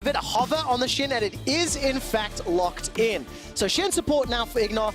A hover on the Shin, and it is in fact locked in. So Shin support now for Ignor.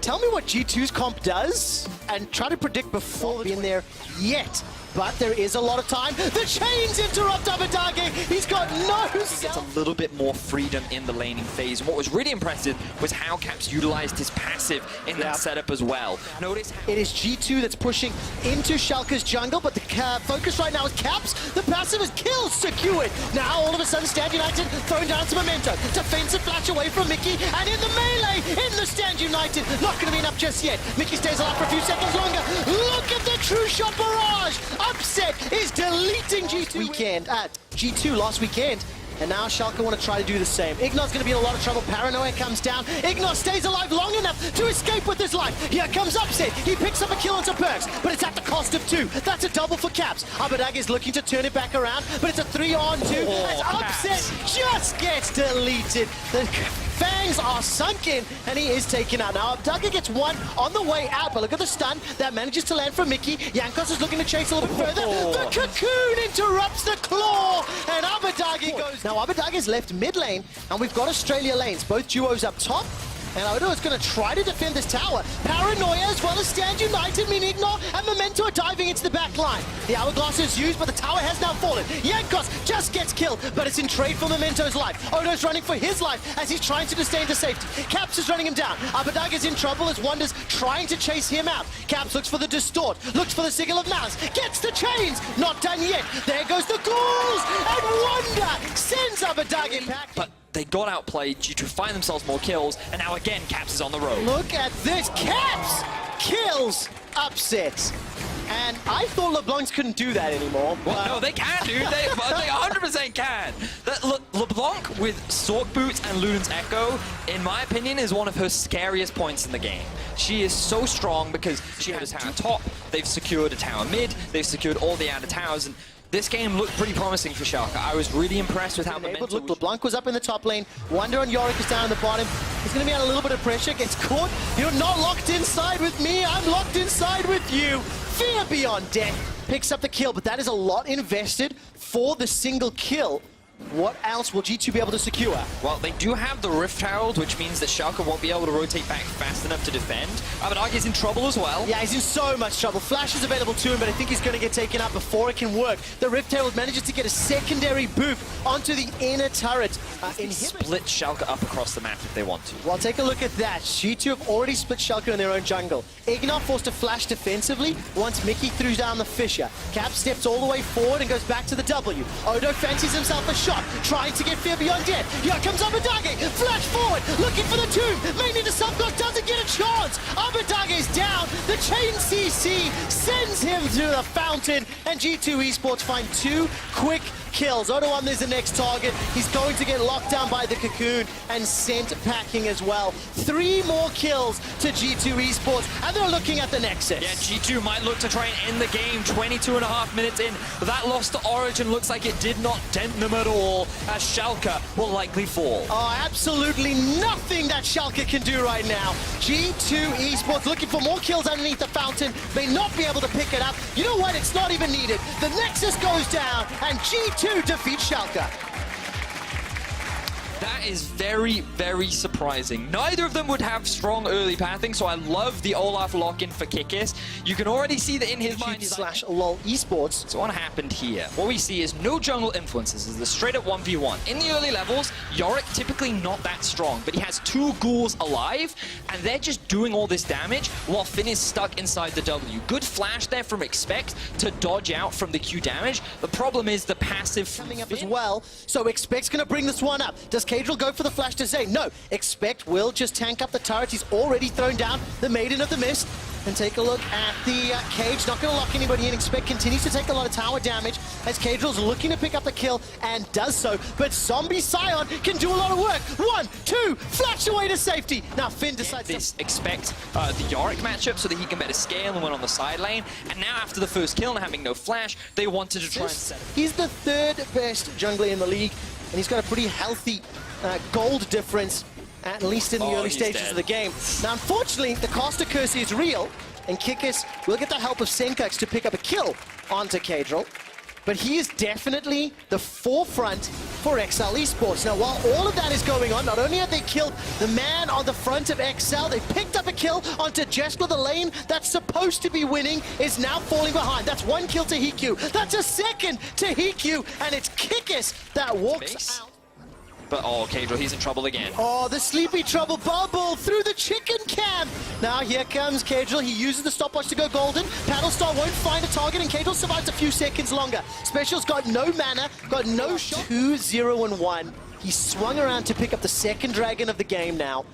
Tell me what G2's comp does, and try to predict before being there yet. But there is a lot of time. The chains interrupt Abadage. He's got no He gets a little bit more freedom in the laning phase. And what was really impressive was how Caps utilized his passive in that setup as well. Notice how it is G2 that's pushing into Schalke's jungle, but the focus right now is Caps. The passive is kills secured. Now all of a sudden Stand United throwing down some momentum. Defensive flash away from Mickey, and in the melee, in the Stand United. Not going to be enough just yet. Mickey stays alive for a few seconds longer. Look at the true shot barrage. Upset is deleting G2 last weekend, and now Schalke want to try to do the same. Ignor's going to be in a lot of trouble. Paranoia comes down. Ignor stays alive long enough to escape with his life. Here comes Upset. He picks up a kill on some perks, but it's at the cost of 2. That's a double for Caps. Abadag is looking to turn it back around, but it's a 3-on-2. As Upset just gets deleted. The fangs are sunk in, and he is taken out. Now Abdugga gets one on the way out, but look at the stun that manages to land from Mickey. Jankos is looking to chase a little bit further. The cocoon interrupts the claw, and Abadagi goes. Now Abadagi is left mid lane, and we've got Australia lanes, both duos up top. And Odo is going to try to defend this tower. Paranoia as well as Stand United mean Ignor and Memento are diving into the back line. The hourglass is used, but the tower has now fallen. Jankos just gets killed, but it's in trade for Memento's life. Odo's running for his life as he's trying to stay into safety. Caps is running him down. Abadag is in trouble as Wonder's trying to chase him out. Caps looks for the distort, looks for the signal of malice, gets the chains, not done yet. There goes the ghouls, and Wonder sends Abadag in back. But they got outplayed due to find themselves more kills, and now again Caps is on the road. Look at this, Caps kills Upset. And I thought LeBlancs couldn't do that anymore. Well, no, they can, dude. They 100% can. LeBlanc with Sork Boots and Luden's Echo, in my opinion, is one of her scariest points in the game. She is so strong because she has a tower top, they've secured a tower mid, they've secured all the outer towers, and this game looked pretty promising for Schalke. I was really impressed with how Look, LeBlanc was up in the top lane. Wonder on Yorick is down in the bottom. He's going to be under a little bit of pressure. Gets caught. You're not locked inside with me. I'm locked inside with you. Fear beyond death. Picks up the kill, but that is a lot invested for the single kill. What else will G2 be able to secure? Well, they do have the Rift Herald, which means that Schalke won't be able to rotate back fast enough to defend. Abadag is in trouble as well. Yeah, he's in so much trouble. Flash is available to him, but I think he's going to get taken out before it can work. The Rift Herald manages to get a secondary boop onto the inner turret. Split Schalke up across the map if they want to. Well, take a look at that. G2 have already split Schalke in their own jungle. Ignor forced to flash defensively once Mickey threw down the Fisher. Cap steps all the way forward and goes back to the W. Odo fancies himself a shot, trying to get Fear Beyond Death. Here comes Abadage, flash forward, looking for the tomb. Mainly the subclass doesn't get a chance. Abadage is down. The chain CC sends him to the fountain, and G2 Esports find 2 quick kills. Odo on is the next target. He's going to get locked down by the cocoon and sent packing as well. 3 more kills to G2 Esports, and they're looking at the Nexus. Yeah, G2 might look to try and end the game 22.5 minutes in. That loss to Origin looks like it did not dent them at all, as Schalke will likely fall. Oh, absolutely nothing that Schalke can do right now. G2 Esports looking for more kills underneath the fountain. May not be able to pick it up. You know what? It's not even needed. The Nexus goes down, and G2 defeat Schalke. That is very, very surprising. Neither of them would have strong early pathing, so I love the Olaf lock-in for Kikis. You can already see that in his mind he's like, LOL Esports. So what happened here? What we see is no jungle influences. It's the straight-up 1v1. In the early levels, Yorick typically not that strong, but he has 2 ghouls alive, and they're just doing all this damage while Finn is stuck inside the W. Good flash there from Expect to dodge out from the Q damage. The problem is the passive coming up as well, so Expect's going to bring this one up. Does Cadril go for the flash to Zay? No. Expect will just tank up the turret. He's already thrown down the Maiden of the Mist. And take a look at the Cage. Not going to lock anybody in. Expect continues to take a lot of tower damage as Cadril's looking to pick up the kill and does so. But Zombie Scion can do a lot of work. 1, 2, flash away to safety. Now Finn decides to expect the Yorick matchup so that he can better scale and win on the side lane. And now after the first kill and having no flash, they wanted to try and set it. He's the 3rd best jungler in the league, and he's got a pretty healthy gold difference, at least in the early stages of the game. Now, unfortunately, the caster curse is real, and Kikis will get the help of Senkax to pick up a kill onto Cadril. but he is definitely the forefront for XL Esports. Now, while all of that is going on, not only have they killed the man on the front of XL, they picked up a kill onto Jesco. The lane that's supposed to be winning is now falling behind. That's one kill to Hikyu. That's a second to Hikyu, and it's Kikis that walks out. But oh, Kadril, he's in trouble again. Oh, the sleepy trouble bubble through the chicken camp. Now here comes Kadril. He uses the stopwatch to go golden. Paddlestar won't find a target, and Kadril survives a few seconds longer. Special's got no mana, got no shot. 2-0-1. He swung around to pick up the second dragon of the game now.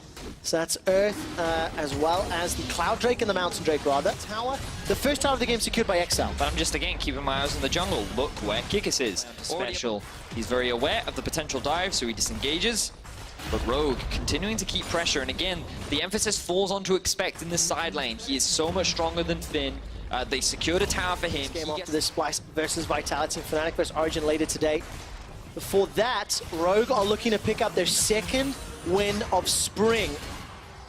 So that's Earth, as well as the Cloud Drake and the Mountain Drake, rather. Tower, the first tower of the game secured by XL. But I'm just, again, keeping my eyes on the jungle. Look where Kikis is. Special. He's very aware of the potential dive, so he disengages. But Rogue continuing to keep pressure, and again, the emphasis falls on to expect in this side lane. He is so much stronger than Finn. They secured a tower for him. Game after this Splice versus Vitality and Fnatic versus Origin later today. Before that, Rogue are looking to pick up their second win of Spring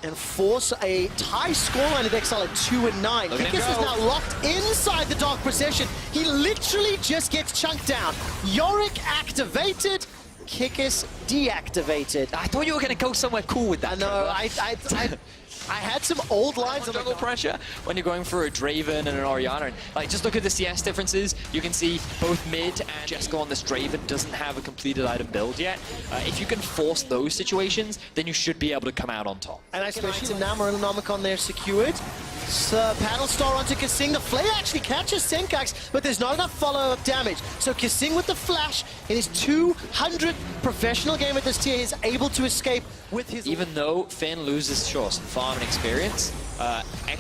and force a tie scoreline of XL at 2-9. Kikis is now locked inside the Dark Procession. He literally just gets chunked down. Yorick activated, Kikis deactivated. I thought you were going to go somewhere cool with that. I know, I had some old lines on jungle pressure when you're going for a Draven and an Orianna. And, like, just look at the CS differences. You can see both mid and Jesco on this Draven doesn't have a completed item build yet. If you can force those situations, then you should be able to come out on top. And especially now Marinonomicon there secured. So Paddlestar onto Kasing. The Flare actually catches Senkax, but there's not enough follow-up damage. So Kasing with the flash in his 200th professional game at this tier is able to escape with his... Even though Finn loses, sure, some farm and experience,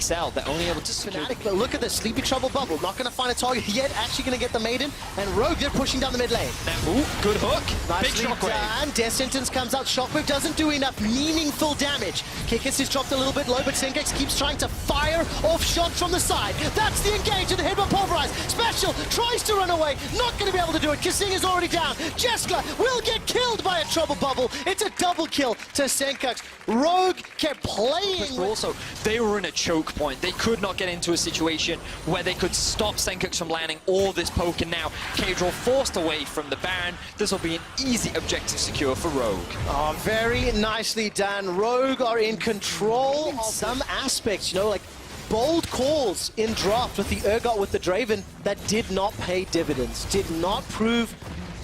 XL, they're only able to secure... Fnatic, but look at the Sleepy Trouble bubble. Not going to find a target yet. Actually going to get the Maiden. And Rogue, they're pushing down the mid lane. Now, ooh, good hook. Nicely Big shockwave. And Death Sentence comes out. Shockwave doesn't do enough meaningful damage. Kikis is dropped a little bit low, but Senkax keeps trying to fire off shots from the side. That's the engage, and the headbutt pulverized. Special tries to run away. Not going to be able to do it. Kasing is already down. Jeskla will get killed by a trouble bubble. It's a double kill to Senkax. Rogue kept playing. Also, they were in a choke point. They could not get into a situation where they could stop Senkax from landing all this poke, and now Kadril forced away from the Baron. This will be an easy objective secure for Rogue. Oh, very nicely done. Rogue are in control of some aspects, you know, like bold calls in draft with the Urgot with the Draven that did not pay dividends, did not prove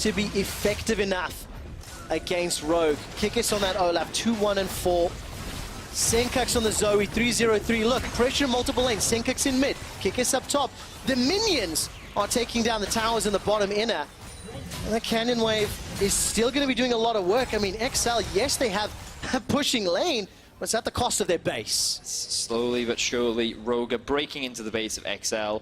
to be effective enough against Rogue. Kikis on that Olaf, 2-1-4. Senkax on the Zoe, 3-0-3. Look, pressure multiple lanes. Senkax in mid, Kikis up top. The minions are taking down the towers in the bottom inner. And the Canyon Wave is still going to be doing a lot of work. I mean, XL, yes, they have a pushing lane, but it's at the cost of their base. Slowly but surely, Rogue are breaking into the base of XL.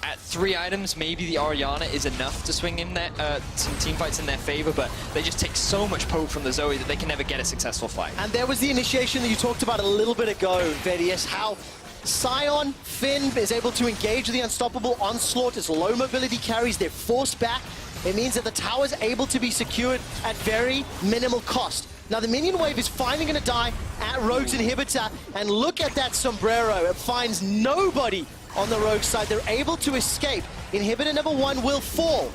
At 3 items, maybe the Orianna is enough to swing in there, some team fights in their favor, but they just take so much poke from the Zoe that they can never get a successful fight. And there was the initiation that you talked about a little bit ago, VCS, how Sion, Finn is able to engage the unstoppable onslaught as low mobility carries. They're forced back. It means that the tower is able to be secured at very minimal cost. Now the minion wave is finally going to die at Rogue's inhibitor, and look at that sombrero. It finds nobody on the Rogue side. They're able to escape. Inhibitor number 1 will fall.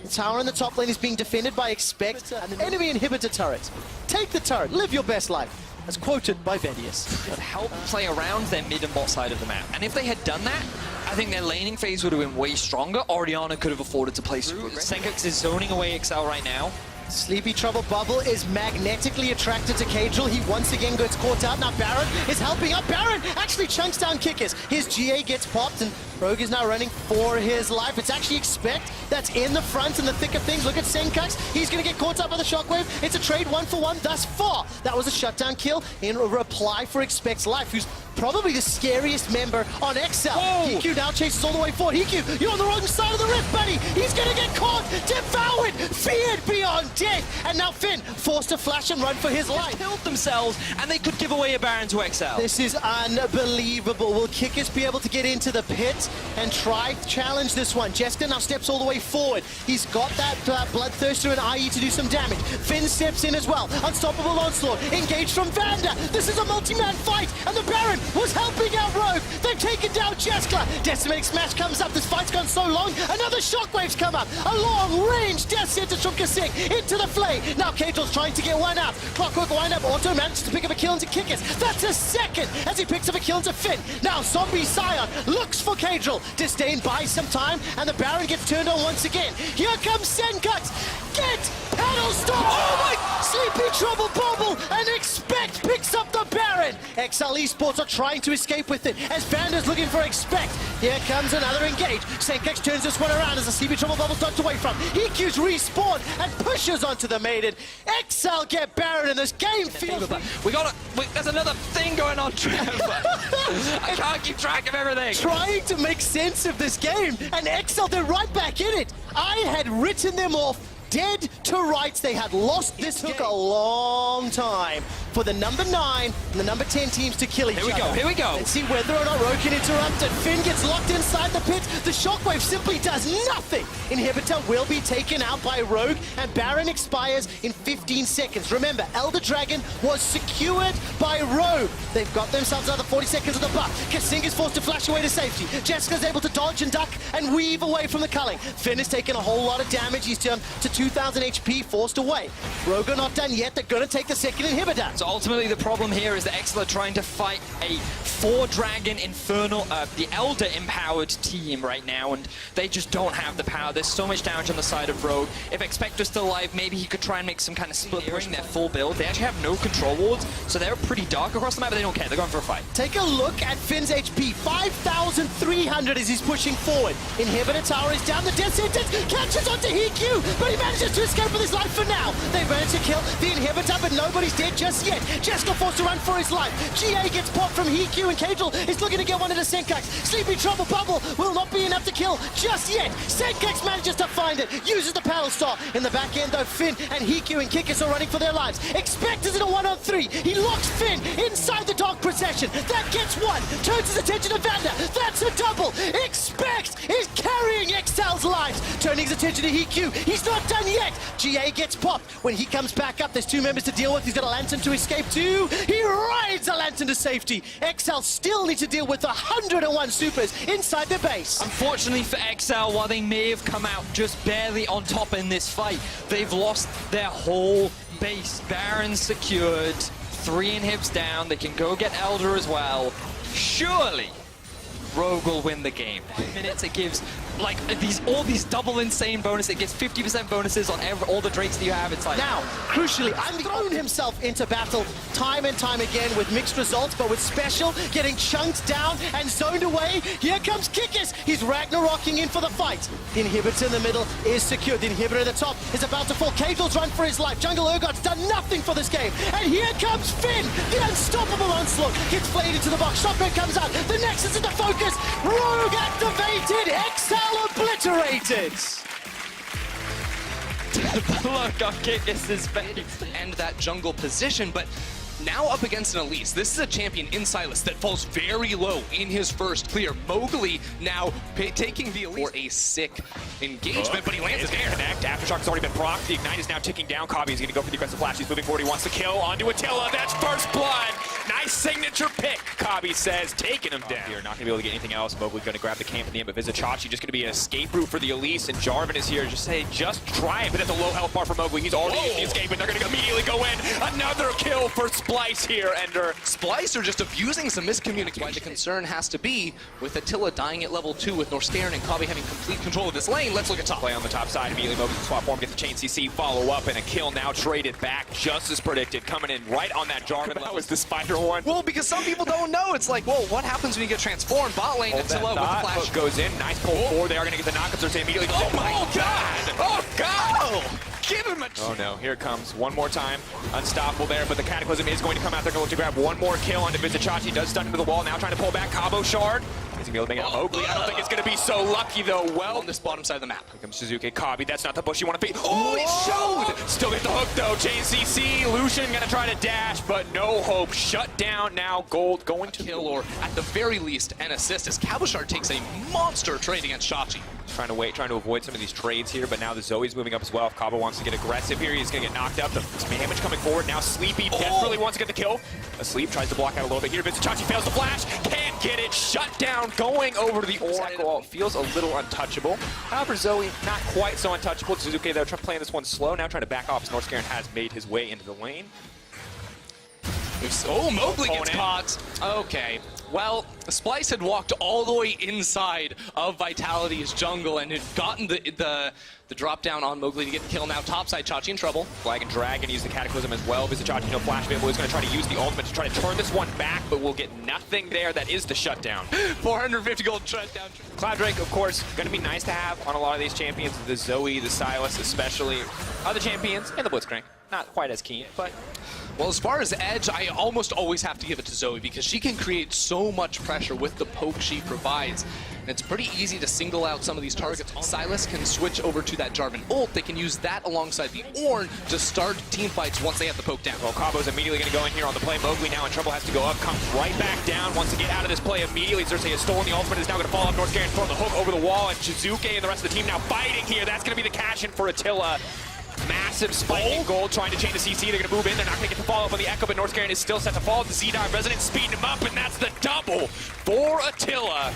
The tower in the top lane is being defended by Expect, and the enemy inhibitor turret. Take the turret, live your best life, as quoted by VCS. But help play around their mid and bot side of the map. And if they had done that, I think their laning phase would have been way stronger. Orianna could have afforded to play through. Senkax is zoning away XL right now. Sleepy Trouble Bubble is magnetically attracted to Kadril. He once again gets caught out. Now Baron is helping up. Baron actually chunks down Kikis. His GA gets popped, and Rogue is now running for his life. It's actually Expect that's in the front in the thick of things. Look at Senkax. He's going to get caught up by the shockwave. It's a trade 1-for-1 thus far. That was a shutdown kill in reply for Expect's life, who's probably the scariest member on XL. Hikyu now chases all the way forward. Hikyu, you're on the wrong side of the rift, buddy. He's going to get caught, devoured, feared beyond death. And now Finn forced to flash and run for his life. Killed themselves, and they could give away a Baron to XL. This is unbelievable. Will Kikis be able to get into the pit? fight and try to challenge this one. Jester now steps all the way forward. He's got that Bloodthirster and IE to do some damage. Finn steps in as well. Unstoppable Onslaught. Engaged from Vander. This is a multi-man fight, and the Baron was helping out Rogue. They've taken down Jester. Decimating Smash comes up. This fight's gone so long. Another Shockwaves come up. A long-range death sentence from Kasing into the flay. Now Cagel's trying to get one out. Clockwork wind-up. Auto manages to pick up a kill into Kickers. That's a second as he picks up a kill into Finn. Now Zombie Scion looks for Cagel. Disdain buys some time, and the Baron gets turned on once again. Here comes Senkux. Get Paddle Star! Oh my! Sleepy Trouble Bobble and Expect picks up the Baron. XL Esports are trying to escape with it as Vander's looking for Expect. Here comes another engage. Senkux turns this one around as the Sleepy Trouble Bubble's knocked away from. EQ's respawn and pushes onto the Maiden. XL get Baron in this game. There's another thing going on, Trevor. I can't keep track of everything. Trying to make sense of this game, and XL, they're right back in it. I had written them off dead to rights. They had lost this game. Took a long time for the number 9 and the number 10 teams to kill each other. Here we go. Let's see whether or not Rogue can interrupt it. Finn gets locked inside the pit. The Shockwave simply does nothing. Inhibitor will be taken out by Rogue, and Baron expires in 15 seconds. Remember, Elder Dragon was secured by Rogue. They've got themselves another 40 seconds of the buff. Kasing is forced to flash away to safety. Jessica's able to dodge and duck and weave away from the culling. Finn has taken a whole lot of damage. He's turned to 2,000 HP, forced away. Rogue are not done yet. They're going to take the second inhibitor. So ultimately the problem here is that XL are trying to fight a 4-dragon infernal, the Elder empowered team right now, and they just don't have the power. There's so much damage on the side of Rogue. If Expect was still alive, maybe he could try and make some kind of split push their full build. They actually have no control wards, so they're pretty dark across the map, but they don't care. They're going for a fight. Take a look at Finn's HP. 5,300 as he's pushing forward. Inhibitor tower is down. The death sentence catches onto EQ, but he manages to escape with his life for now. They managed to kill the inhibitor, but nobody's dead just yet. Jessica forced to run for his life. GA gets popped from EQ, and Cagel is looking to get one into Senkux. Sleepy Trouble Bubble will not be enough to kill just yet. Senkux manages to find it, uses the Paddle Star. In the back end, though, Finn and EQ and Kickers are running for their lives. Expect is in a 1-on-3. He locks Finn inside the Dark Procession. That gets one. Turns his attention to Vander. That's a double. Expect is carrying XL's lives. Turning his attention to EQ. He's not done yet. GA gets popped. When he comes back up, there's 2 members to deal with. He's got a Lantern to escape too. He rides a Lantern to safety. XL still need to deal with 101 supers inside their base. Unfortunately for XL, while they may have come out just barely on top in this fight, they've lost their whole base. Baron secured, 3 inhibs down. They can go get Elder as well. Surely Rogue will win the game. 5 minutes, it gives like all these double insane bonuses. It gives 50% bonuses on all the Drakes that you have. It's like now, crucially, I've thrown himself into battle time and time again with mixed results, but with Special getting chunked down and zoned away. Here comes Kickers. He's Ragnarocking in for the fight. The inhibitor in the middle is secured. The inhibitor at the top is about to fall. Cagel's run for his life. Jungle Urgot's done nothing for this game. And here comes Finn. The unstoppable onslaught gets flayed into the box. Shotgun comes out. The Nexus is the focus. Rogue activated. XL obliterated. The look on Kickers' face. And that jungle position, but now up against an Elise. This is a champion in Silas that falls very low in his first clear. Mowgli now taking the Elise for a sick engagement, but he lands his air. Connect. Aftershock has already been procced. The Ignite is now ticking down. Kabi is going to go for the aggressive flash. He's moving forward. He wants to kill onto Attila. That's first blood. Nice signature pick, Kabi says, taking him down. Here, not going to be able to get anything else. Mowgli's going to grab the camp in the end, but Vizichachi just going to be an escape route for the Elise, and Jarvan is here. Just try it, but that's a low health bar for Mowgli. He's already in the escape, and they're going to immediately go in. Another kill for Splice here, Ender. Splice are just abusing some miscommunication. Why the concern has to be with Attila dying at level 2 with Norskairn and Kabi having complete control of this lane. Let's look at top. Play on the top side. Immediately Mowgli swap form, gets the chain CC, follow up, and a kill now traded back, just as predicted, coming in right on that Jarvan. That was the spider one. Well, because some people don't know. It's like, well, what happens when you get transformed? Bot lane, Attila with the flash. Hook goes in, nice pull forward. They are going to get the knockups. They're saying immediately, oh my god! Oh god! Give him a... Oh no, here it comes. One more time. Unstoppable there, but the Cataclysm is going to come out. They're going to look to grab one more kill onto Vizichachi. Does stun into the wall, now trying to pull back. Cabo Shard Is he going to be able to make it on Mowgli? I don't think it's going to be so lucky, though. Well, On this bottom side of the map. here comes Suzuki. Kabi, that's not the push you want to beat. Oh, he showed! Still get the hook, though. Chain CC. Lucian going to try to dash, but no hope. Shut down now. Gold going to Kill, or at the very least, an assist as Cabochard takes a monster trade against Shachi. Trying to avoid some of these trades here, but now the Zoe's moving up as well. If Cabo wants to get aggressive here, he's going to get knocked up. The damage coming forward. Now Sleepy desperately wants to get the kill. Asleep tries to block out a little bit here. Vizichachi fails the flash. Can't get it. Shut down. Going over to the Oracle. Feels a little untouchable. However, Zoe, not quite so untouchable. Suzuki, though, playing this one slow. Now trying to back off as North Scaran has made his way into the lane. Oh, Mowgli gets caught. Okay. Well, Splice had walked all the way inside of Vitality's jungle and had gotten the drop down on Mowgli to get the kill. Now topside, Chachi in trouble. Flag and drag and use the Cataclysm as well. Vizichachi, no flash available. He's going to try to use the ultimate to try to turn this one back, but we'll get nothing there. That is the shutdown. 450 gold shutdown. Cloud Drake, of course, going to be nice to have on a lot of these champions. The Zoe, the Sylas especially. Other champions, and the Blitzcrank. Not quite as keen, but... Well, as far as edge, I almost always have to give it to Zoe because she can create so much pressure with the poke she provides. And it's pretty easy to single out some of these targets. Sylas can switch over to that Jarvan ult. They can use that alongside the Ornn to start team fights once they have the poke down. Well, Cabo's immediately going to go in here on the play. Mowgli now in trouble, has to go up, comes right back down, wants to get out of this play immediately. Cersei has stolen the ultimate, is now going to fall off North Scaran, throw the hook over the wall, and Shizuke and the rest of the team now fighting here. That's going to be the cash-in for Attila. Massive spike in gold, trying to chain the CC. They're going to move in. They're not going to get the follow-up on the Echo, but North Scaran is still set to fall. The Z-Dive Resident speeding him up, and that's the double for Attila.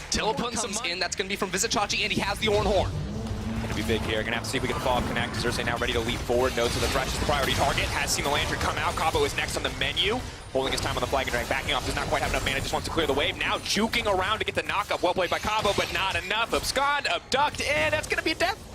Attila putting some in. That's going to be from Vizichachi, and he has the Ornn Horn. Going to be big here. Going to have to see if we get the follow-up connect. Cersei now ready to leap forward. Knows that the Thresh is the priority target. Has seen the Lantern come out. Cabo is next on the menu. Holding his time on the flag and drag. Backing off. Does not quite have enough mana. Just wants to clear the wave. Now juking around to get the knock-up. Well played by Cabo, but not enough. Abscond, abduct, and that's going to be a death.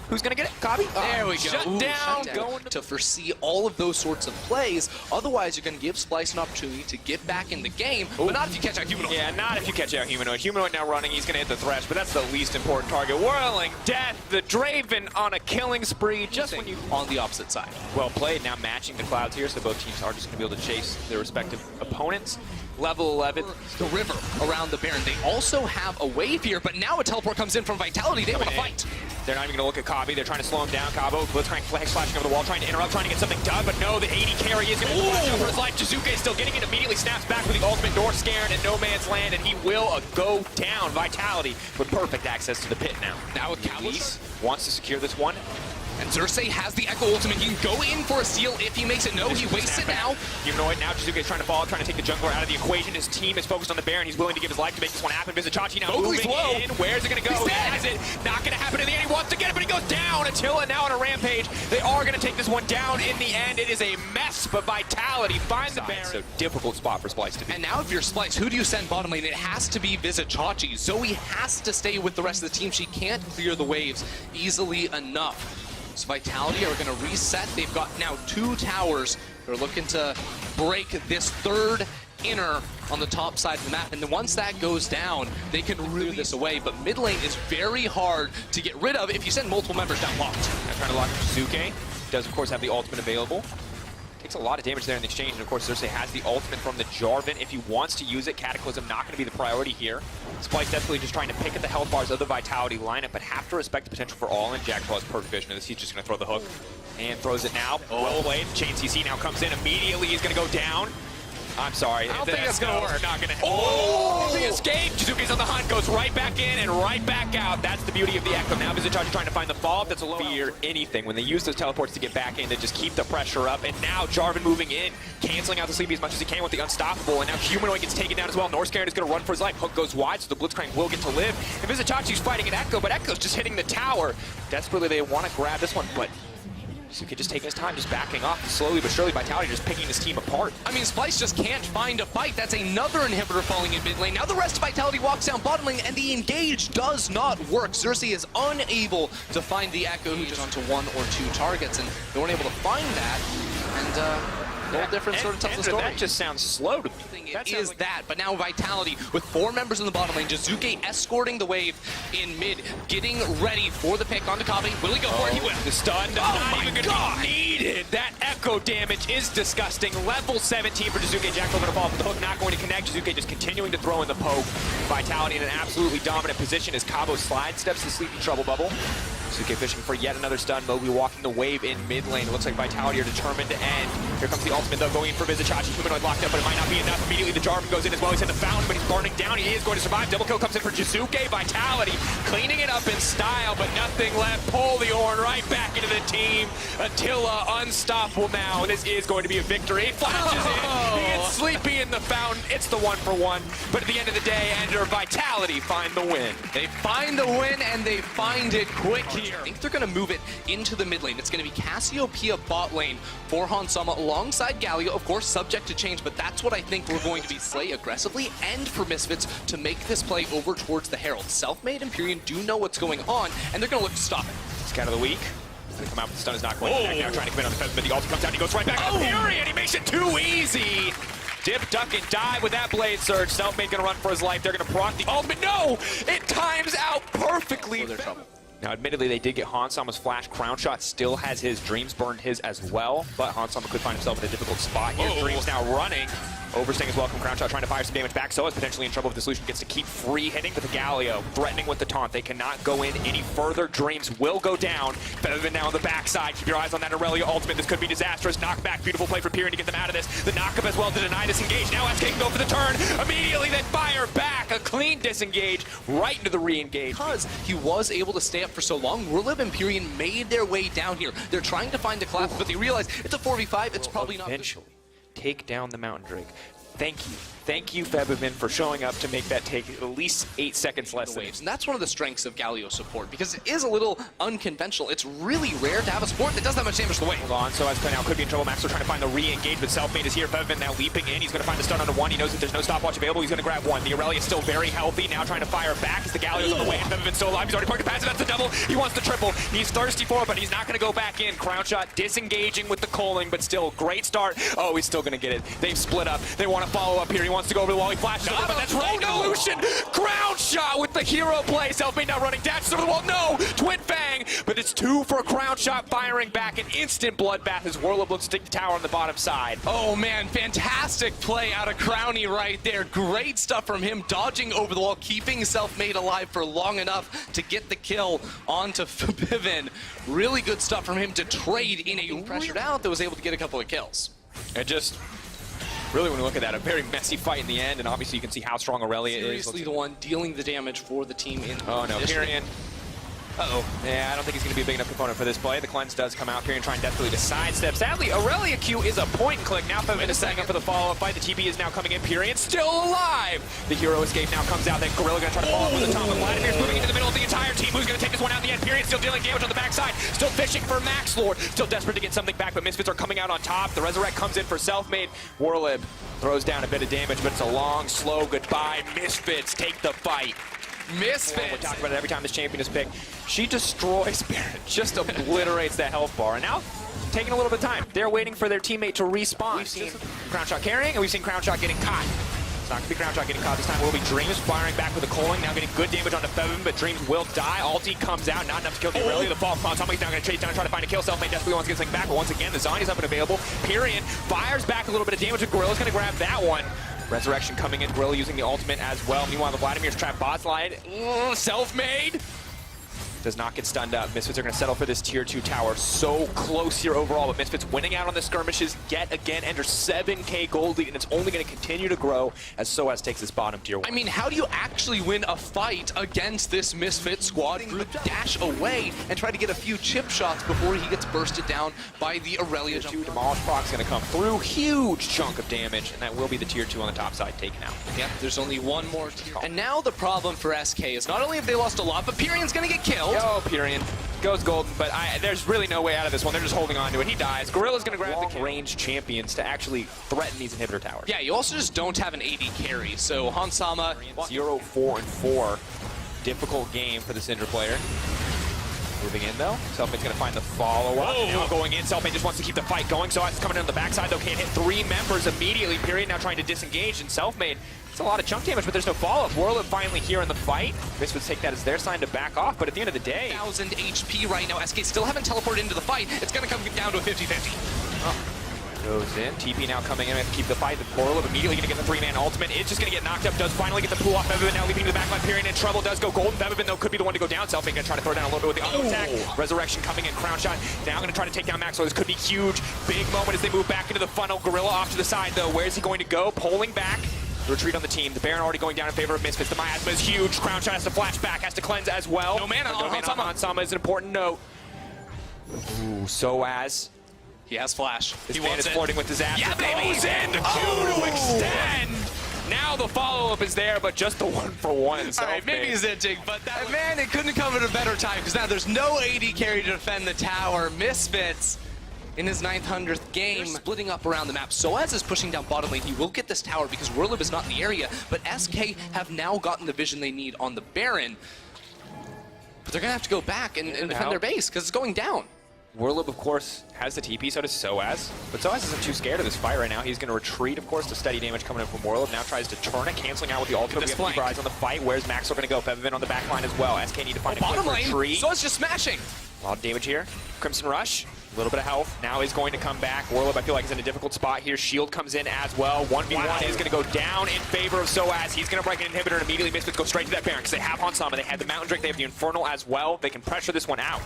Who's going to get it? Kabi? There we go. Shut down. Going to foresee all of those sorts of plays. Otherwise, you're going to give Splice an opportunity to get back in the game, but not if you catch out Humanoid. Yeah, not if you catch out Humanoid. Humanoid now running. He's going to hit the Thresh, but that's the least important target. Whirling Death, the Draven on a killing spree. Just when you... On the opposite side. Well played. Now matching the clouds here, so both teams are just going to be able to chase their respective opponents. Level 11. The river around the Baron. They also have a wave here, but now a teleport comes in from Vitality. They want to fight. They're not even going to look at Kabi. They're trying to slow him down. Cabo, Blitzcrank flags flashing over the wall, trying to interrupt, trying to get something done, but no, the 80 carry is going to flash over his life. Shizuke is still getting it, immediately snaps back with the ultimate North Scaran and no man's land, and he will go down. Vitality with perfect access to the pit now. Now with Callus wants to secure this one. And Cersei has the Echo ultimate. He can go in for a steal if he makes it. No, he wastes it now. Humanoid now. Shizuke is trying to follow, trying to take the jungler out of the equation. His team is focused on the Baron. He's willing to give his life to make this one happen. Vizichachi now moving in. Where's it going to go? He has it. Not going to happen in the end. He wants to get it, but he goes down. Attila now on a rampage. They are going to take this one down in the end. It is a mess, but Vitality finds the Baron. So difficult spot for Splice to be. And now if you're Splice, who do you send bottom lane? It has to be Vizichachi. Zoe has to stay with the rest of the team. She can't clear the waves easily enough. So Vitality are going to reset. They've got now 2 towers. They're looking to break this third inner on the top side of the map. And then once that goes down, they can clear this away. But mid lane is very hard to get rid of if you send multiple members down locked. Now trying to lock Shizuke. Does, of course, have the ultimate available. Takes a lot of damage there in the exchange, and of course Cersei has the ultimate from the Jarvan. If he wants to use it, Cataclysm not going to be the priority here. Splice definitely just trying to pick at the health bars of the Vitality lineup, but have to respect the potential for all, and Jack has perfect vision of this. He's just going to throw the hook, and throws it now. Well played. Chain CC now comes in immediately. He's going to go down. I'm sorry. I don't think that's going to work. Not going to. Oh! The escape. Shizuke's on the hunt, goes right back in and right back out. That's the beauty of the Echo. Now Vizichachi trying to find the follow-up. That's a low fear anything. When they use those teleports to get back in, they just keep the pressure up. And now Jarvan moving in, canceling out the Sleepy as much as he can with the Unstoppable. And now Humanoid gets taken down as well. North Scaran is going to run for his life. Hook goes wide, so the Blitzcrank will get to live. And Vizichachi's fighting an Echo, but Echo's just hitting the tower. Desperately, they want to grab this one, but Suzuki just taking his time, just backing off slowly but surely. Vitality just picking this team apart. I mean, Splice just can't find a fight. That's another inhibitor falling in mid lane. Now the rest of Vitality walks down bottom lane, and the engage does not work. Cersei is unable to find the Echo, who just onto 1 or 2 targets, and they weren't able to find that. And Goal difference sort of tells the story. That just sounds slow to me. It is that, but now Vitality with 4 members in the bottom lane. Jizuke escorting the wave in mid, getting ready for the pick onto Kabe. Will he go for it? He will. The stun not even gonna be needed. That echo damage is disgusting. Level 17 for Jizuke. Jackal gonna fall for the hook, not going to connect. Jizuke just continuing to throw in the poke. Vitality in an absolutely dominant position as Cabo slide steps to sleepy trouble bubble. Jizuke fishing for yet another stun. Moby walking the wave in mid lane. It looks like Vitality are determined to end. Here comes the ultimate though, going in for Vizichachi. Humanoid locked up, but it might not be enough. Immediately the Jarvan goes in as well. He's in the fountain, but he's burning down. He is going to survive. Double kill comes in for Jizuke. Vitality cleaning it up in style, but nothing left. Pull the Ornn right back into the team. Attila unstoppable now. This is going to be a victory. He flashes in. He gets sleepy in the fountain. It's the 1-for-1. But at the end of the day, Ender Vitality find the win. They find the win, and they find it quick here. I think they're going to move it into the mid lane. It's going to be Cassiopeia bot lane for Hansama alongside Galio, of course, subject to change, but that's what I think we're going to be play aggressively, and for Misfits to make this play over towards the Herald. Selfmade and Pyrion do know what's going on, and they're going to look to stop it. Scout of the week. He's gonna come out, but the stun is not going to connect. Now trying to come in on the Pheasant, but the ulti comes out, and he goes right back to Pyrion. He makes it too easy. Dip, duck, and dive with that blade surge. Selfmade gonna run for his life. They're gonna proc the ultimate. No! It times out perfectly. Their trouble. Now, admittedly, they did get Hansama's flash. Crown Shot still has his. Dreams burned his as well, but Hansama could find himself in a difficult spot here. Dreams now running. Overstaying as well from Crown Shot, trying to fire some damage back. So is potentially in trouble with the solution. Gets to keep free hitting with the Galio, threatening with the taunt. They cannot go in any further. Dreams will go down. Featherman now on the backside. Keep your eyes on that Aurelia ultimate. This could be disastrous. Knockback, beautiful play for Pyrion to get them out of this. The knockup as well to deny disengage. Now SK can go for the turn. Immediately then fire back. A clean disengage right into the re-engage. Because he was able to stay up for so long, Rurlib and Pyrion made their way down here. They're trying to find the collapse, but they realize it's a 4v5. It's probably not. Eventually take down the Mountain Drake. Thank you, Featherman, for showing up to make that take at least 8 seconds less than waves. And that's one of the strengths of Galio support, because it is a little unconventional. It's really rare to have a support that does that much damage to the wave. Hold on, so as play now could be in trouble. Max are trying to find the re-engage, but Selfmade is here. Featherman now leaping in. He's going to find the stun onto one. He knows that there's no stopwatch available. He's going to grab one. The Aurelia is still very healthy. Now trying to fire back as the Galio's on the way. Featherman's still alive. He's already parked the passive. That's the double. He wants the triple. He's thirsty for it, but he's not going to go back in. Crown Shot disengaging with the Coling, but still great start. Oh, he's still going to get it. They've split up. They want to follow up here. He wants to go over the wall. He flashes over, but that's right. Evolution. Crown Shot with the hero play. Selfmade now running. Dashes over the wall. No. Twin Fang. But it's 2 for a Crown Shot firing back. An instant bloodbath as Warlord looks to take the tower on the bottom side. Oh, man. Fantastic play out of Crowny right there. Great stuff from him. Dodging over the wall. Keeping Selfmade alive for long enough to get the kill onto Piven. Really good stuff from him to trade in a pressured out that was able to get a couple of kills. And just... really, when you look at that, a very messy fight in the end, and obviously you can see how strong Aurelia is. Seriously, the one dealing the damage for the team in. Oh no, Pyrion. Uh-oh. Yeah, I don't think he's going to be a big enough component for this play. The cleanse does come out. Pyrion trying desperately to sidestep. Sadly, Aurelia Q is a point and click. Now Featherman is setting up for the follow-up fight. The TB is now coming in. Pyrion still alive. The hero escape now comes out. Then Gorilla going to try to follow up with the top. But Vladimir's moving into the middle of the entire team. Who's going to take this one out in the end? Pyrion still dealing damage on the backside. Still fishing for Max Lord. Still desperate to get something back, but Misfits are coming out on top. The Resurrect comes in for Selfmade. Warlib throws down a bit of damage, but it's a long, slow goodbye. Misfits take the fight. Misfits. We talk about it every time this champion is picked. She destroys Spirit, just obliterates that health bar. And now, taking a little bit of time. They're waiting for their teammate to respawn. We've seen Crown Shot carrying, and we've seen Crown Shot getting caught. It's not going to be Crown Shot getting caught this time. It will be Dreams firing back with a Coling, now getting good damage onto Featherman, but Dreams will die. Ulti comes out, not enough to kill the Aurelia. The fall from Somebody's now going to chase down and try to find a kill. Selfmade desperately wants to get something back, but once again, the Zhonya's up and available. Pyrion fires back a little bit of damage, and Gorilla's going to grab that one. Resurrection coming in, Gorilla using the ultimate as well. Meanwhile, the Vladimir's trap bot slide. Selfmade does not get stunned up. Misfits are going to settle for this tier 2 tower. So close here overall, but Misfits winning out on the skirmishes yet again. Enter 7k gold lead, and it's only going to continue to grow as SOAS takes this bottom tier 1. I mean, how do you actually win a fight against this Misfit squad? Group dash away and try to get a few chip shots before he gets bursted down by the Aurelia. Tier 2 Demolish Proc's going to come through. Huge chunk of damage, and that will be the tier 2 on the top side taken out. Yeah, there's only one more tier. And now the problem for SK is not only have they lost a lot, but Pyrion's going to get killed. Yo, Pyrion goes golden, but there's really no way out of this one. They're just holding on to it. He dies. Gorilla's going to grab the range champions to actually threaten these inhibitor towers. Yeah, you also just don't have an AD carry, so Hansama... 0-4-4. Difficult game for the Syndra player. Moving in though. Selfmade's gonna find the follow-up. Now going in. Selfmade just wants to keep the fight going. So it's coming in on the backside though. Can't hit 3 members immediately. Period. Now trying to disengage. And Selfmade, it's a lot of chunk damage, but there's no follow-up. Whirlip finally here in the fight. Misfits take that as their sign to back off. But at the end of the day, 1,000 HP right now. SK still haven't teleported into the fight. It's gonna come down to a 50-50. goes in. TP now coming in. We have to keep the fight. The Whirlip immediately going to get the 3-man ultimate. It's just going to get knocked up. Does finally get the pull off. Bevivin now leaping to the backline. Period in trouble. Does go golden. Bevivin though could be the one to go down. Selfmade going to try to throw down a little bit with the auto attack. Resurrection coming in. Crown shot. Now going to try to take down Maxwell. This could be huge. Big moment as they move back into the funnel. Gorilla off to the side though. Where is he going to go? Pulling back. The retreat on the team. The Baron already going down in favor of Misfits. The miasma is huge. Crown shot has to flash back. Has to cleanse as well. No mana on Sama is an important note. Ooh, Soaz. He has flash. This man is flirting with disaster. Yeah, baby! Goes in to extend. Now the follow-up is there, but just the 1-for-1. All right, maybe Zintig, but that man, it couldn't come at a better time because now there's no AD carry to defend the tower. Misfits in his 900th game. They're splitting up around the map. Soaz is pushing down bottom lane. He will get this tower because Whirlip is not in the area, but SK have now gotten the vision they need on the Baron. But they're going to have to go back and defend their base because it's going down. Whirlip, of course, has the TP, so does Soaz. But Soaz isn't too scared of this fight right now. He's going to retreat, of course, to steady damage coming in from Whirlip. Now tries to turn it, canceling out with the ultimate. We have to keep our eyes on the fight. Where's Maxwell going to go? Bevivin on the back line as well. SK need to find a quick retreat. Soaz just smashing. A lot of damage here. Crimson Rush, a little bit of health. Now is going to come back. Whirlip, I feel like, is in a difficult spot here. Shield comes in as well. 1v1 is going to go down in favor of Soaz. He's going to break an inhibitor and immediately Misfits go straight to that Baron because they have Hansama. They have the Mountain Drake. They have the Infernal as well. They can pressure this one out.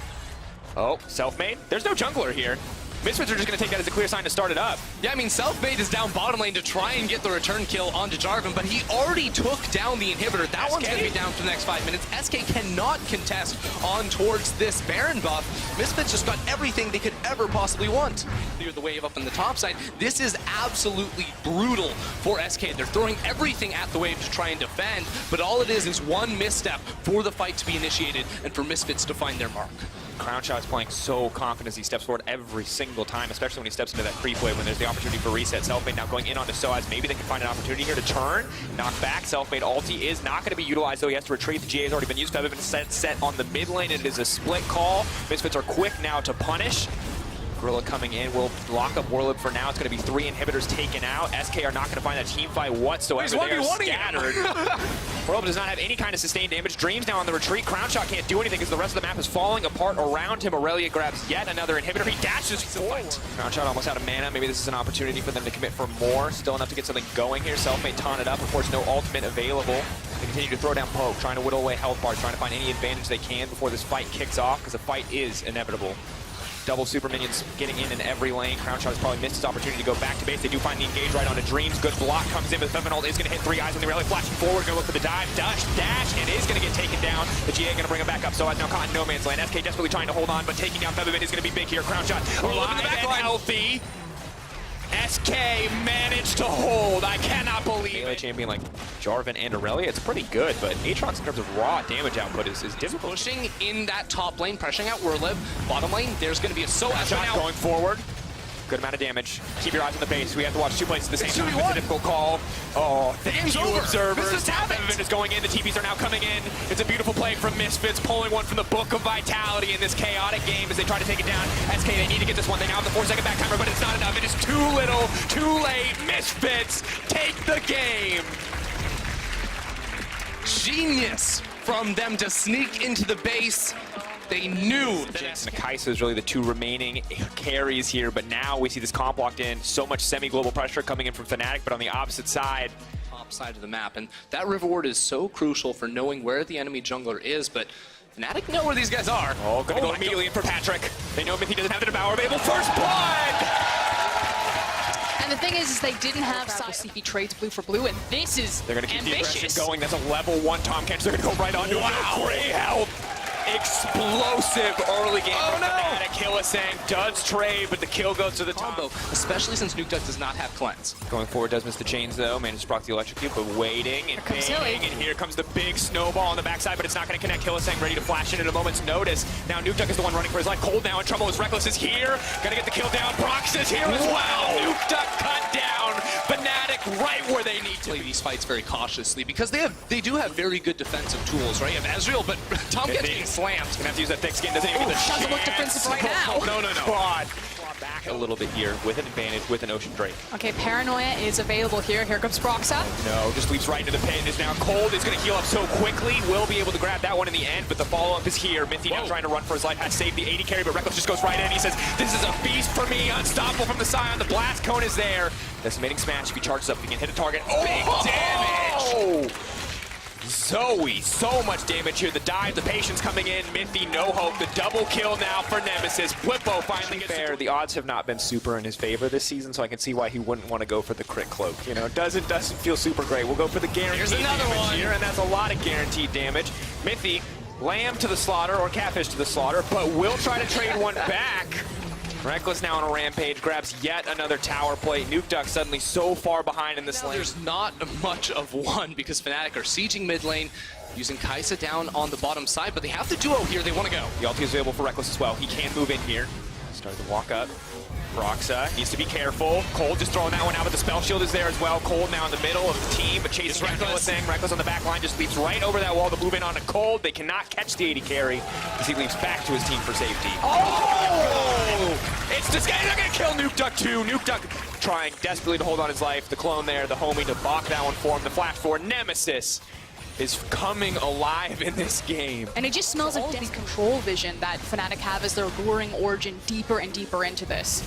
Oh, Selfmade. There's no jungler here. Misfits are just going to take that as a clear sign to start it up. Yeah, I mean, Selfmade is down bottom lane to try and get the return kill onto Jarvan, but he already took down the inhibitor. That one's going to be down for the next 5 minutes. SK cannot contest on towards this Baron buff. Misfits just got everything they could ever possibly want. Clear the wave up on the top side. This is absolutely brutal for SK. They're throwing everything at the wave to try and defend, but all it is one misstep for the fight to be initiated and for Misfits to find their mark. Crown Shot is playing so confident as he steps forward every single time, especially when he steps into that creep wave when there's the opportunity for reset. Selfmade now going in onto Soaz. Maybe they can find an opportunity here to turn, knock back. Selfmade ulti is not going to be utilized, though. He has to retreat. The GA has already been used. Bevivin set on the mid lane. It is a split call. Misfits are quick now to punish. Gorilla coming in will lock up Whirlip for now. It's going to be 3 inhibitors taken out. SK are not going to find that team fight whatsoever. They are scattered. Whirlip does not have any kind of sustained damage. Dreams now on the retreat. Crown Shot can't do anything because the rest of the map is falling apart around him. Aurelia grabs yet another inhibitor. He dashes forward. Crown Shot almost out of mana. Maybe this is an opportunity for them to commit for more. Still enough to get something going here. Selfmade taunted up. Of course, no ultimate available. They continue to throw down poke, trying to whittle away health bars, trying to find any advantage they can before this fight kicks off because the fight is inevitable. Double super minions getting in every lane. Crown Shot has probably missed his opportunity to go back to base. They do find the engage right onto Dreams. Good block comes in, but Bevivin ult is going to hit 3 guys when they rally. Flashing forward, going to look for the dive. Dash, and is going to get taken down. The GA going to bring him back up. So as now caught in no man's land. SK desperately trying to hold on, but taking down Bevivin is going to be big here. Crown Shot alive and healthy. SK managed to hold. I cannot believe it. Melee champion like Jarvan and Aurelia, it's pretty good, but Aatrox in terms of raw damage output is difficult. Pushing in that top lane, pressuring out Whirlip. Bottom lane, there's going to be a Soaz shot going forward. Good amount of damage. Keep your eyes on the base. We have to watch 2 places at the same time. It's a difficult call. Oh, thank you, observers. Bevivin is going in. The TPs are now coming in. It's a beautiful play from Misfits, pulling one from the Book of Vitality in this chaotic game as they try to take it down. SK, they need to get this one. They now have the 4-second back timer, but it's not enough. It is too little, too late. Misfits take the game. Genius from them to sneak into the base. They knew that Jinx and Kaisa is really the 2 remaining carries here, but now we see this comp locked in. So much semi-global pressure coming in from Fnatic, but on the opposite side. Top side of the map, and that River Ward is so crucial for knowing where the enemy jungler is, but Fnatic know where these guys are. Oh, gonna go immediately in for Patrick. They know Mickey doesn't have the devour, but able first blood! And the thing is they didn't have CP trades blue for blue, and this is They're gonna keep ambitious. the aggression going. That's a level 1 Tomcat. They're gonna go right onto it. Great health. Explosive early game from Fnatic. Hylissang does trade, but the kill goes to the combo, especially since Nuke Duck does not have cleanse. Going forward does miss the chains though. Managed to proc the electrocute, but waiting and banging, and here comes the big snowball on the backside, but it's not going to connect. Hylissang ready to flash in at a moment's notice. Now Nuke Duck is the one running for his life. Cold now in trouble as Reckless is here. Gonna get the kill down. Brox is here as well. Nuke Duck cut down. Fnatic right where they need to Play these fights very cautiously because they do have very good defensive tools, right? You have Ezreal, but Tom gets getting slammed. Gonna have to use that thick skin. Doesn't even get the Doesn't look chance. defensive right now. No. Quad. Back a little bit here with an advantage with an Ocean Drake. Okay, Paranoia is available here. Here comes Proxa. No, just leaps right into the pin. Is now cold. Is going to heal up so quickly. Will be able to grab that one in the end, but the follow-up is here. Mithy now trying to run for his life. Has saved the 80 carry, but Reckless just goes right in. He says, this is a feast for me. Unstoppable from the Scion. The blast cone is there. Decimating smash. If he charges up, he can hit a target. Big damage! Zoe, so much damage here. The dive, the patience coming in. Mithy, no hope. The double kill now for Nemesis. Whippo finally gets fair. The odds have not been super in his favor this season, so I can see why he wouldn't want to go for the crit cloak. You know, doesn't feel super great. We'll go for the guaranteed Here's another damage one. here, and that's a lot of guaranteed damage. Mithy, lamb to the slaughter, or catfish to the slaughter, but will try to trade one back. Reckless now on a rampage, grabs yet another tower plate. Nuke Duck suddenly so far behind in this lane. There's not much of one because Fnatic are sieging mid lane, using Kai'Sa down on the bottom side, but they have the duo here. They want to go. The ulti is available for Reckless as well. He can move in here. Starting to walk up. Proxa needs to be careful. Cold just throwing that one out, but the spell shield is there as well. Cold now in the middle of the team, but chasing Reckless. Reckless on the back line just leaps right over that wall to move in on a Cold. They cannot catch the 80 carry as he leaps back to his team for safety. Oh! It's this guy. They're going to kill Nuke Duck too. Nuke Duck trying desperately to hold on his life. The clone there, the homie to balk that one for him. The flash for Nemesis is coming alive in this game. And it just smells of the control vision that Fnatic have as they're luring Origin deeper and deeper into this.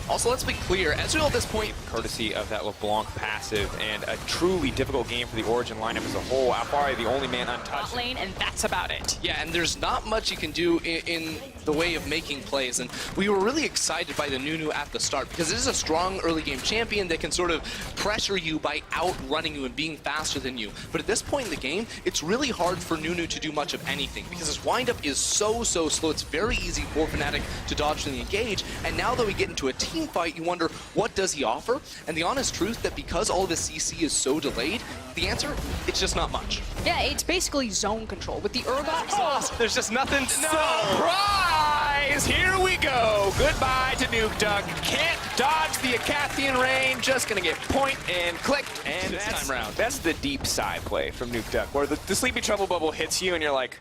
Also, let's be clear, Ezreal at this point, Courtesy of that LeBlanc passive and a truly difficult game for the Origin lineup as a whole. Alfari, the only man untouched. Bot lane, and that's about it. yeah, and there's not much you can do in the way of making plays, and we were really excited by the Nunu at the start because it is a strong early game champion that can sort of pressure you by outrunning you and being faster than you. But at this point in the game, it's really hard for Nunu to do much of anything because his windup is so slow. It's very easy for Fnatic to dodge and engage, and now that we get into a team fight, you wonder, what does he offer? And the honest truth that because all of his CC is so delayed, the answer, it's just not much. Yeah, it's basically zone control. With the Urgot, There's just nothing. Surprise! Here we go. Goodbye to Nuke Duck. Can't dodge the Acathian rain. Just gonna get point and click. And This time round. That's the deep side play from Nuke Duck, where the sleepy trouble bubble hits you and you're like,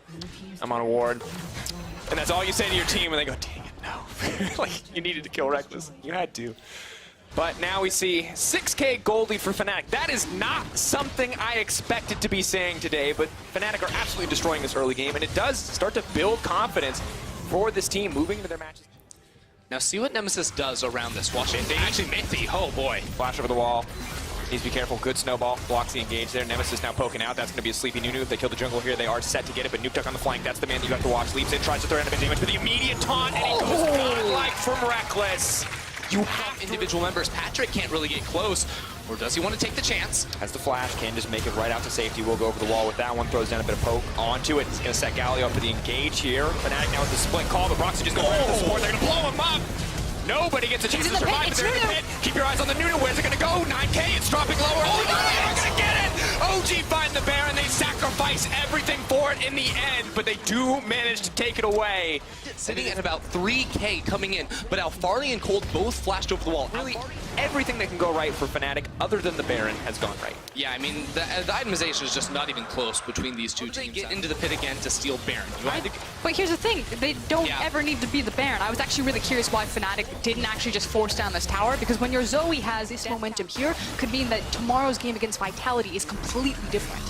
I'm on a ward. And that's all you say to your team, and they go, dang it, no. Like, you needed to kill Reckless. You had to. But now we see 6K gold lead for Fnatic. That is not something I expected to be saying today, but Fnatic are absolutely destroying this early game, and it does start to build confidence for this team moving into their matches. Now see what Nemesis does around this. Watch it. Actually, Mithy, oh boy. Flash over the wall. Needs to be careful. Good snowball. Blocks the engage there. Nemesis now poking out. That's going to be a sleepy Nunu. If they kill the jungle here, they are set to get it. But Nuke Duck on the flank. That's the man that you have to watch. Leaps in, tries to throw in a bit of damage, but the immediate taunt, and he goes godlike from Reckless. You have individual members. Patrick can't really get close, or does he want to take the chance? Has the flash, can just make it right out to safety. We'll go over the wall with that one. Throws down a bit of poke onto it. It's going to set Galio up for the engage here. Fnatic now with the split call, but Broxy just going to the support. They're going to blow him up. Nobody gets a chance to survive, but they're in the pit. Keep your eyes on the Nunu. Where's it going to go? 9K, it's dropping lower. Oh, they're going to get it! OG find the bear, and they sacrifice everything for it in the end, but they do manage to take it away. Sitting at about 3K coming in, but Alfari and Cold both flashed over the wall. Really, everything that can go right for Fnatic, other than the Baron, has gone right. Yeah, I mean, the itemization is just not even close between these two teams. They get into the pit again to steal Baron. But here's the thing, they don't Yeah. ever need to be the Baron. I was actually really curious why Fnatic didn't actually just force down this tower, because when your Zoe has this momentum here, could mean that tomorrow's game against Vitality is completely different.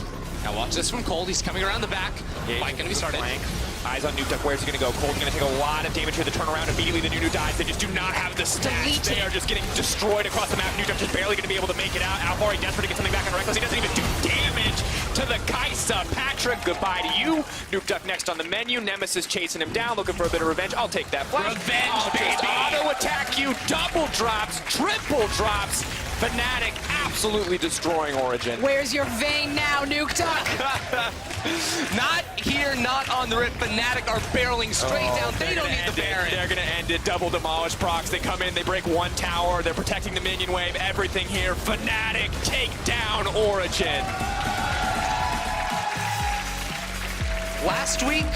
Now watch this from Cold. He's coming around the back. Fight gonna be started. Flank. Eyes on Nuke Duck. Where's he going to go? Cold's going to take a lot of damage here. The turnaround immediately. The Nunu dies. They just do not have the stats. They are just getting destroyed across the map. Nuke Duck just barely going to be able to make it out. Alfari desperate to get something back on Reckless. He doesn't even do damage to the Kai'Sa. Patrick, goodbye to you. Nuke Duck next on the menu. Nemesis chasing him down, looking for a bit of revenge. I'll take that flash. Revenge, baby. Auto attack you. Double drops. Triple drops. Fnatic absolutely destroying Origin. Where's your vein now, Nuke Duck? Not here, not on the rip. Fnatic are barreling straight down. They don't need the Baron. They're going to end it. Double demolish procs. They come in, they break one tower. They're protecting the minion wave. Everything here. Fnatic take down Origin. Last week,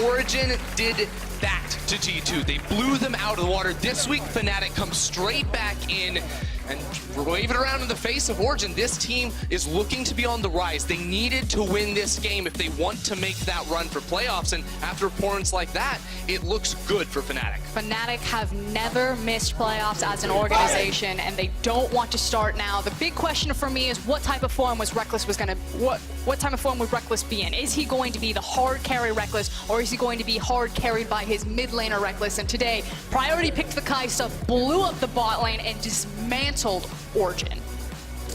Origin did that to G2. They blew them out of the water. This week, Fnatic comes straight back in. and wave it around in the face of Origin. This team is looking to be on the rise. They needed to win this game if they want to make that run for playoffs, and after performance like that, it looks good for Fnatic. Fnatic have never missed playoffs as an organization, and they don't want to start now. The big question for me is what type of form was Reckless what type of form would Reckless be in? Is he going to be the hard carry Reckless, or is he going to be hard carried by his mid laner Reckless? And today, Priority picked the Kai stuff, blew up the bot lane, and dismantled Origin.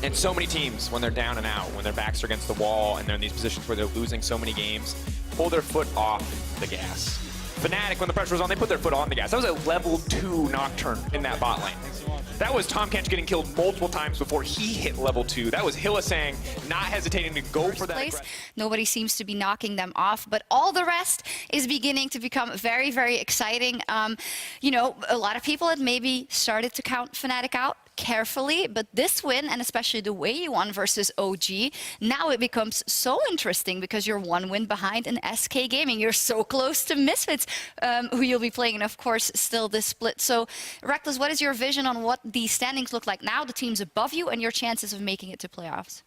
And so many teams, when they're down and out, when their backs are against the wall, and they're in these positions where they're losing so many games, pull their foot off the gas. Fnatic, when the pressure was on, they put their foot on the gas. That was a level 2 Nocturne in that bot lane. That was Tom Kench getting killed multiple times before he hit level 2. That was Hylissang not hesitating to go for that. Nobody seems to be knocking them off, but all the rest is beginning to become very, very exciting. You know, a lot of people had maybe started to count Fnatic out carefully, but this win, and especially the way you won versus OG, now it becomes so interesting because you're one win behind in SK Gaming. You're so close to Misfits, who you'll be playing, and of course still this split. So Reckless, what is your vision on what the standings look like now, the teams above you, and your chances of making it to playoffs?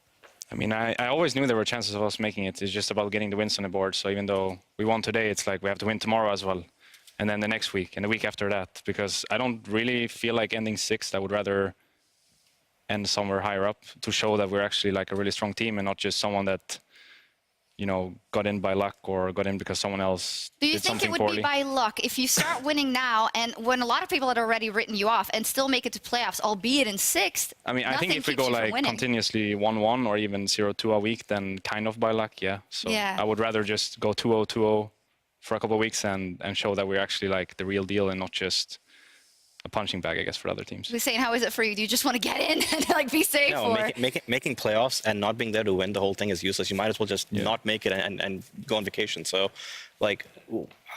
I mean, I always knew there were chances of us making it. It's just about getting the wins on the board. So even though we won today, it's like we have to win tomorrow as well. And then the next week and the week after that, because I don't really feel like ending 6th. I would rather end somewhere higher up to show that we're actually like a really strong team and not just someone that, you know, got in by luck or got in because someone else Do you did think something it would poorly. be by luck if you start winning now, and when a lot of people had already written you off, and still make it to playoffs, albeit in 6th? I mean, I think if we go like continuously 1-1 or even 0-2 a week, then kind of by luck, yeah. So Yeah. I would rather just go 2-0, 2-0 for a couple of weeks and show that we're actually like the real deal and not just a punching bag, I guess, for other teams. We're saying, how is it for you? Do you just want to get in and like be safe? No, or? making playoffs and not being there to win the whole thing is useless. You might as well just not make it and go on vacation. So, like,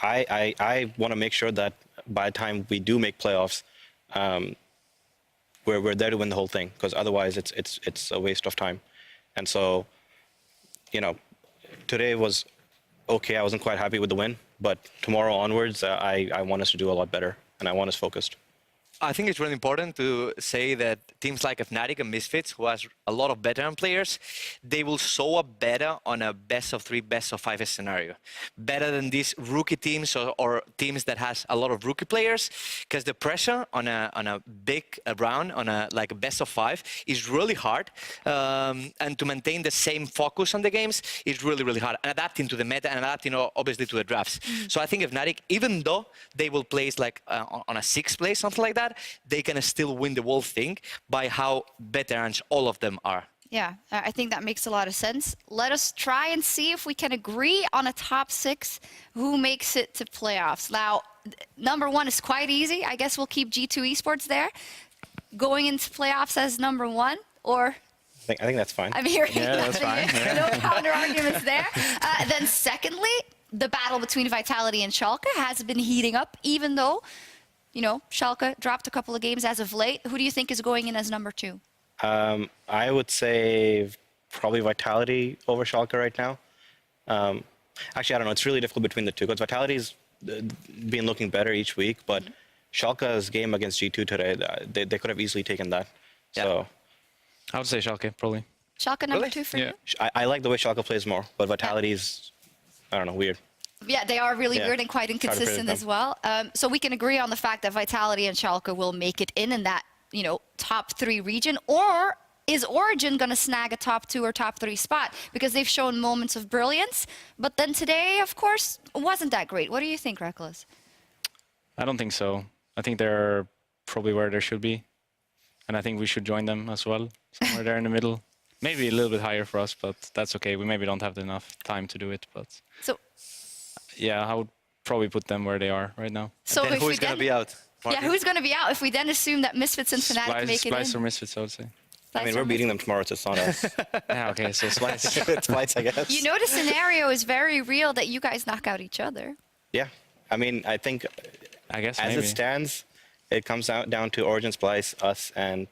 I want to make sure that by the time we do make playoffs, we're there to win the whole thing. Because otherwise, it's a waste of time. And so, you know, today was okay. I wasn't quite happy with the win, but tomorrow onwards, I want us to do a lot better, and I want us focused. I think it's really important to say that teams like Fnatic and Misfits, who has a lot of veteran players, they will show up better on a best-of-3, best-of-5 scenario. Better than these rookie teams or teams that has a lot of rookie players, because the pressure on a big round, on a like a best-of-5, is really hard. And to maintain the same focus on the games is really, really hard. And adapting to the meta and adapting, obviously, to the drafts. So I think Fnatic, even though they will place like on a 6th place, something like that, they can still win the whole thing by how veterans all of them are. Yeah, I think that makes a lot of sense. Let us try and see if we can agree on a top 6 who makes it to playoffs. Now, number 1 is quite easy. I guess we'll keep G2 Esports there. Going into playoffs as number 1, or... I think that's fine. I'm hearing that's fine. No counter arguments there. Then secondly, the battle between Vitality and Schalke has been heating up, even though, you know, Schalke dropped a couple of games as of late. Who do you think is going in as number 2? I would say probably Vitality over Schalke right now. Actually, I don't know. It's really difficult between the two because Vitality's been looking better each week, but Schalke's game against G2 today, they could have easily taken that. Yeah. So I would say Schalke, probably. Schalke number 2 for you? I like the way Schalke plays more, but Vitality's, I don't know, weird. Yeah, they are really weird and quite inconsistent as well. So we can agree on the fact that Vitality and Schalke will make it in that, you know, top 3 region. Or is Origin going to snag a top 2 or top 3 spot? Because they've shown moments of brilliance. But then today, of course, wasn't that great. What do you think, Reckless? I don't think so. I think they're probably where they should be. And I think we should join them as well, somewhere there in the middle. Maybe a little bit higher for us, but that's okay. We maybe don't have enough time to do it, but... So... Yeah, I would probably put them where they are right now. So then who's going to be out? Yeah, who's going to be out if we then assume that Misfits and Fnatic make it Splice in? or Misfits, I would say. I mean, we're beating them tomorrow. It's on us. Yeah, okay, so Splice. It's Splice, I guess. You know the scenario is very real that you guys knock out each other. Yeah. I mean, I think I guess as maybe. it stands, it comes down to Origin, Splice, us, and...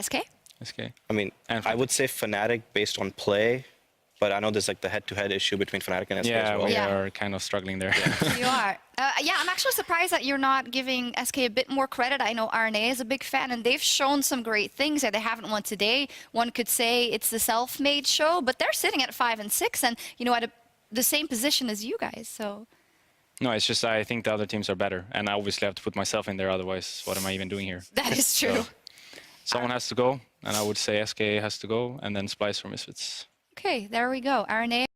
SK? SK. I mean, And I would say Fnatic based on play But I know there's like the head-to-head issue between Fnatic and SK Yeah, as well. we Yeah. are kind of struggling there. You are. Yeah, I'm actually surprised that you're not giving SK a bit more credit. I know RNA is a big fan, and they've shown some great things. They haven't won today. One could say it's the self-made show, but they're sitting at 5 and 6, and at the same position as you guys. So. No, it's just I think the other teams are better, and I obviously have to put myself in there. Otherwise, what am I even doing here? That is true. So, someone has to go, and I would say SK has to go, and then Splice for Misfits. Okay, there we go. RNA.